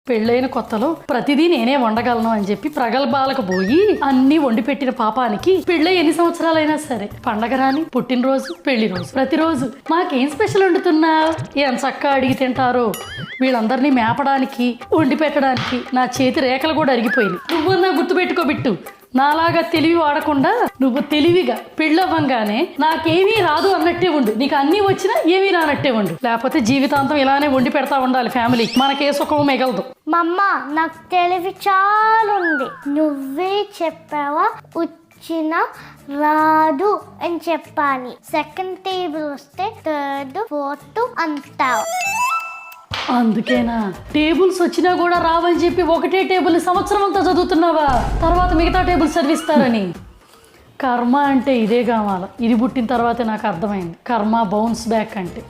పెళ్ళైన కొత్తలో ప్రతిదీ నేనే వండగలను అని చెప్పి ప్రగల్భాలకు పోయి అన్ని వండి పెట్టిన పాపానికి పెళ్ళై ఎన్ని సంవత్సరాలైనా సరే పండగ రాని, పుట్టినరోజు, పెళ్లి రోజు, ప్రతిరోజు మాకేం స్పెషల్ వండుతున్నావు, ఏం చక్కగా అడిగి తింటారో, వీళ్ళందరినీ మేపడానికి వండి పెట్టడానికి నా చేతి రేఖలు కూడా అరిగిపోయినాయి. నువ్వన్నా గుర్తుపెట్టుకోబిట్టు, నాలాగా తెలివి వాడకుండా నువ్వు తెలివిగా పెళ్ళవ్వంగానే నాకేమీ రాదు అన్నట్టే ఉండు, నీకు అన్నీ వచ్చినా ఏమీ రానట్టే ఉండు, లేకపోతే జీవితాంతం ఇలానే వండి పెడతా ఉండాలి ఫ్యామిలీకి, మనకే సుఖం మిగలదు. మమ్మ నాకు తెలివి చాలా ఉంది, నువ్వే చెప్పావా వచ్చిన రాదు అని చెప్పాలి, సెకండ్ టేబుల్ వస్తే థర్డ్ ఫోర్త్ అంటావు. అందుకేనా టేబుల్స్ వచ్చినా కూడా రావని చెప్పి ఒకటే టేబుల్ సంవత్సరం అంతా చదువుతున్నావా, తర్వాత మిగతా టేబుల్ చదివిస్తారని. కర్మ అంటే ఇదే కావాల, ఇది పుట్టిన తర్వాతే నాకు అర్థమైంది కర్మ బౌన్స్ బ్యాక్ అంటే.